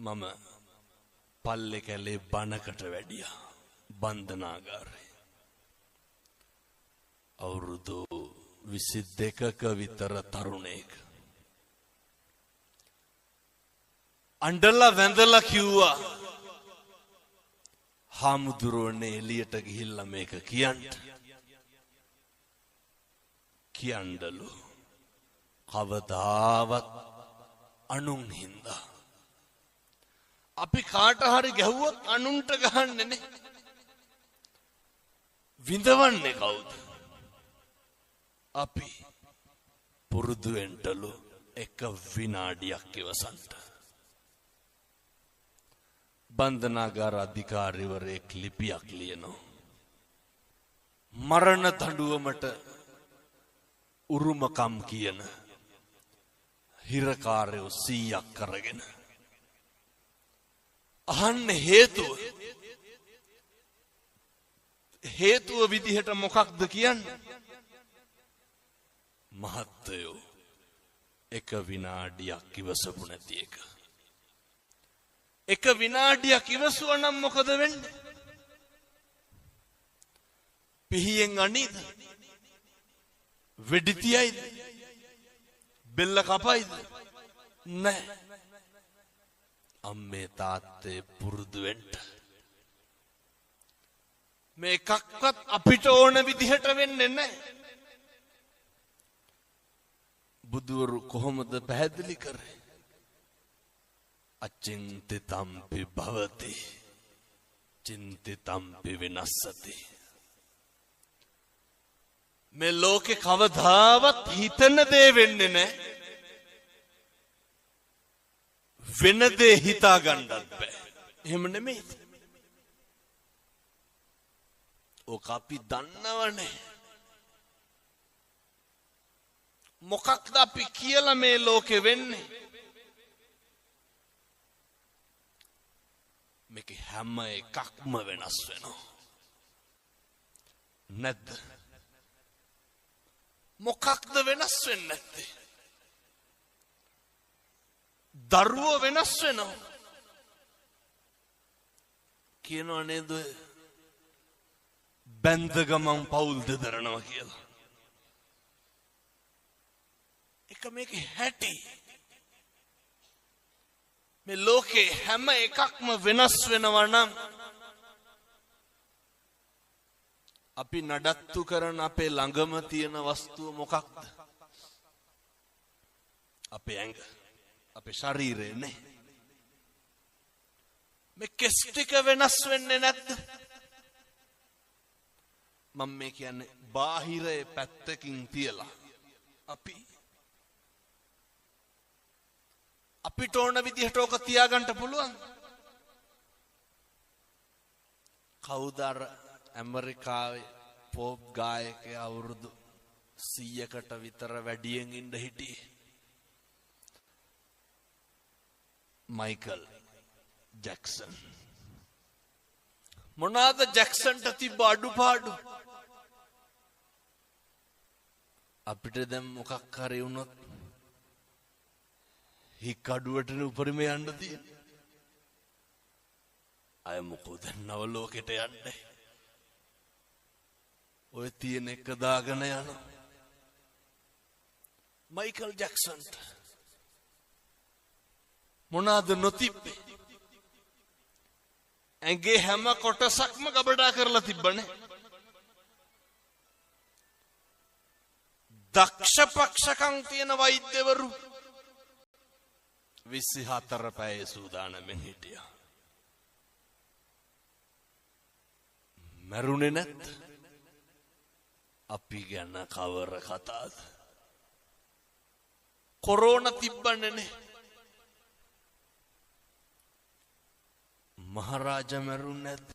මම පල්ලේ කැලේ බණකට වැඩියා බන්ධනාගාරේ. අවුරුදු 22ක විතර තරුණයෙක්. අඬලා වැඳලා කිව්වා හාමුදුරුවනේ එළියට ගිහිල්ලා මේක කියන්නලු. කවදාවත් අනුන් හින්දා අපි කාට හරි ගැහුවොත් අනුන්ට ගහන්නේ නේ. විඳවන්නේ කවුද? අපි පුරුදු වෙන්නලු එක විනාඩියක් ඉවසන්ට. බන්ධනාගාර අධිකාරිවරයෙක් ලිපියක් ලියනවා. මරණ දඬුවමට උරුමකම් කියන හිරකාරයෝ 100ක් කරගෙන අහන්න හේතුව විදිහට මොකක්ද කියන්නේ? මහත්තයෝ එක විනාඩියක් ඉවසපු නැති එක. එක විනාඩියක් ඉවසුවා නම් මොකද වෙන්නේ? පිහියෙන් අනීද? වෙඩි තියයිද? බෙල්ල කපයිද? නැහැ. අම්මේ තාත්තේ පුරුදු වෙන්න. මේ එකක්වත් අපිට ඕන විදිහට වෙන්නේ නැහැ. බුදුවරු කොහොමද පැහැදිලි කරේ? අචින්තිතම්පි භවති චින්තිතම්පි විනස්සති. මේ ලෝකේ කවදාවත් හිතන දේ වෙන්නේ නැහැ. වෙන දේ හිතා ගන්නත් බෑ. එහෙම නෙමෙයිද? ඕක අපි දන්නවනේ. මොකක්ද අපි කියලා මේ ලෝකෙ වෙන්නේ? මේක හැම එකක්ම වෙනස් වෙනවා. නැද්ද? මොකක්ද වෙනස් වෙන්නේ නැත්තේ? දරුවෝ වෙනස් වෙනවා. කියනවා නේද? බැඳ ගමන් පවුල් දෙදරනවා කියලා. එක මේකේ හැටි. මේ ලෝකේ හැම එකක්ම වෙනස් වෙනවා නම් අපි නඩත්තු කරන අපේ ළඟම තියෙන වස්තුව මොකක්ද? අපේ ඇඟ, අපේ ශරීරය නේ. මේ කෙස් ටික වෙනස් වෙන්නේ නැද්ද? මම මේ කියන්නේ බාහිරේ පැත්තකින් තියලා අපිට ඕන විදිහට ඕක තියාගන්න පුළුවන්. කවුද අර ඇමරිකාවේ පොප් ගායකයා අවුරුදු 100කට විතර වැඩියෙන් ඉඳ හිටියේ? Michael Jackson. මොනවාද ජැක්සන්ට තිබ්බ අඩුපාඩු? අපිට දැන් මොකක් හරි වුණොත් හික් අඩුවටනේ උපරිම යන්න තියෙන්නේ. අය මොකෝ දැන් නව ලෝකෙට යන්නේ. ඔය තියෙන එක දාගෙන යනවා. මයිකල් ජැක්සන්ට මොනවාද නොතිබ්බේ? ඇඟේ හැම කොටසක්ම ගබඩා කරලා තිබ්බනේ. දක්ෂ පක්ෂකම් තියෙන වෛද්‍යවරු 24 පැය සූදානම්ෙන් හිටියා. මරුනේ නැත්. අපි ගැන කවර කතාද? කොරෝනා තිබ්බනේ. මහරජා මරුනේ නැත්.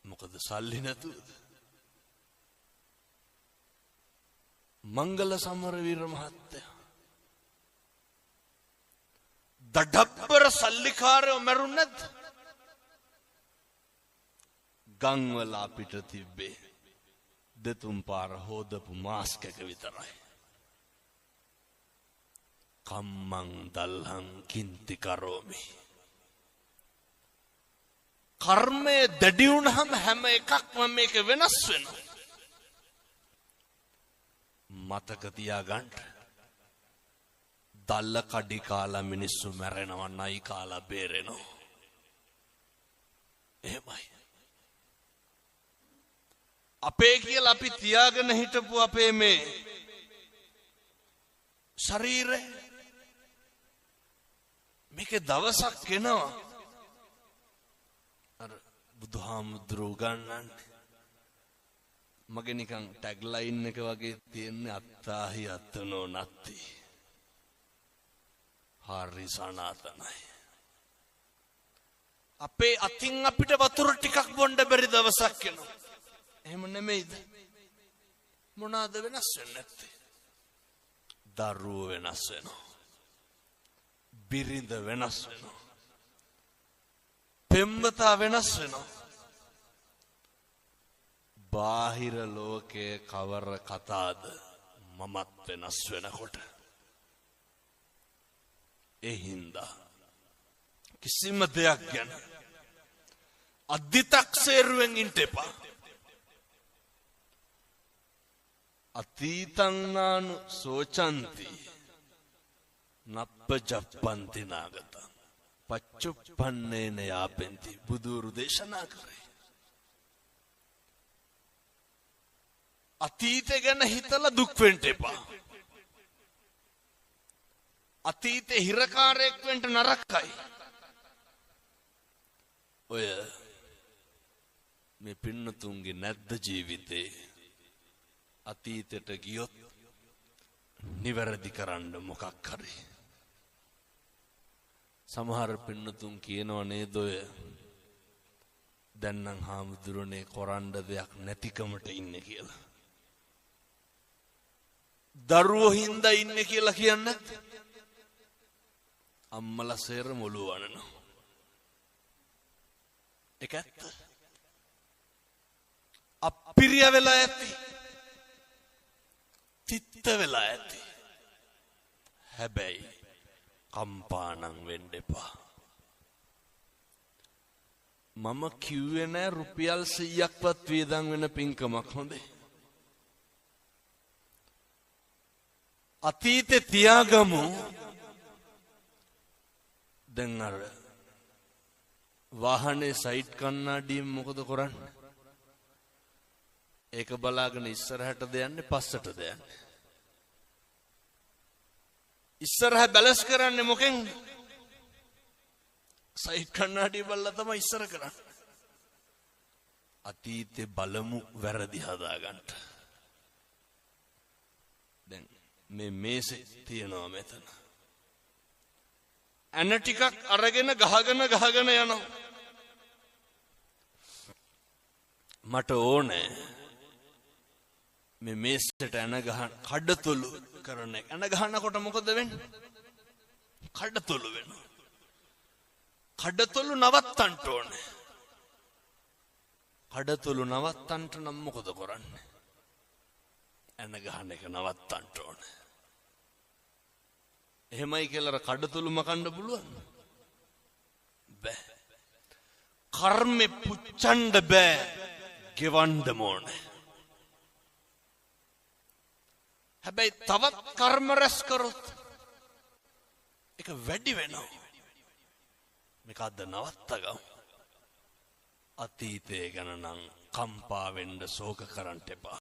මොකද සල්ලි නැතුවද? මංගල සමරවීර මහත්තයා දඩබ්බර සල්ලිකාරයෝ මරුනේ නැත්. ගංවල අපිට තිබ්බේ දෙතුන් පාර හොදපු මාස්ක් එක විතරයි. කම්මං දල්හං කින්ති කරෝමි. කර්මය දැඩි වුණාම හැම එකක්ම මේක වෙනස් වෙනවා. මතක තියාගන්න. දල්ල කඩි කාලා මිනිස්සු මැරෙනවා, නයි කාලා බේරෙනවා. එහෙමයි. අපේ කියලා අපි තියාගෙන හිටපු අපේ මේ ශරීරය මේකේ දවසක් එනවා. අර බුදුහාමුදුරුවෝ ගන්නන්නේ මගේ නිකන් ටැග් ලයින් එක වගේ තියෙන්නේ අත්තාහි අත්තනෝ නත්ති. හරි සනාතනයි. අපේ අතින් අපිට වතුර ටිකක් බොන්න බැරි දවසක් එනවා. එහෙම නෙමෙයිද? මොනවාද වෙනස් වෙන්නේ නැත්තේ? දරුවෝ වෙනස් වෙනවා. බිරිඳ වෙනස් වෙනවා. පෙම්වතා වෙනස් වෙනවා. බාහිර ලෝකයේ කවර කතාද මමත් වෙනස් වෙනකොට. ඒ හින්දා කිසිම දෙයක් ගැන අධිතක්සේරුවෙන් ඉන්න එපා. අතීතංනානු සෝචන්ති නප්පජප්පන්ති නාගතං පච්චුප්පන්නේන යාපෙන්ති. බුදුරු දේශනා කරේ. අතීතය ගැන හිතලා දුක් වෙන්න එපා. අතීතේ හිරකාරයෙක් වෙන්න නරකයි. ඔය මේ පින්නතුන්ගේ නැද්ද ජීවිතේ අතීතයට ගියොත් නිවැරදි කරන්න මොකක් හරි. සමහර පින්නතුන් කියනවා නේද ඔය දැන් නම් හාමුදුරනේ කරන්න දෙයක් නැතිකමට ඉන්නේ කියලා. දරුවෝ හින්දා ඉන්නේ කියලා කියන්නේ අම්මලා සේර මොළු වනනවා. ඒක ඇත්ත. අපිරිය වෙලා ඇති. තිත්ත වෙලා ඇති. හැබැයි කම්පාණම් වෙන්න එපා. මම කිව්වේ නෑ රුපියල් 100ක්වත් වියදම් වෙන පින්කමක් හොඳේ. අතීතේ තියාගමු. දැන් අර වාහනේ සයිඩ් කන්නඩියෙන් මොකද කරන්නේ? ඒක බලාගෙන ඉස්සරහටද යන්නේ පස්සටද යන්නේ? ඉස්සරහ බැලන්ස් කරන්නේ මොකෙන්? සයිඩ් කන්නඩිය බලලා තමයි ඉස්සර කරන්නේ. අතීතේ බලමු වැරදි හදාගන්න. දැන් මේ මේසේ තියනවා මෙතන. ඇන ටිකක් අරගෙන ගහගෙන යනවා. මට ඕනේ මේ මේසෙට ඇන ගහන කඩතොළු කරන එක. ඇන ගහනකොට මොකද වෙන්නේ? කඩතොළු වෙනවා. කඩතොළු නවත්තන්න ඕනේ. කඩතොළු නවත්තන්න නම් මොකද කරන්නේ? ඇන ගහන එක නවත්තන්න ඕනේ. එහෙමයි කියලා කඩතොළු මකන්න පුළුවන්? බෑ. කර්මෙ පුච්චන්න බෑ. ගෙවන්න ඕනේ. හැබැයි තවත් කර්ම රැස් කරොත් ඒක වැඩි වෙනවා. මේක අද නවත්තගමු. අතීතය ගැන නම් කම්පා වෙන්න ශෝක කරන්න එපා.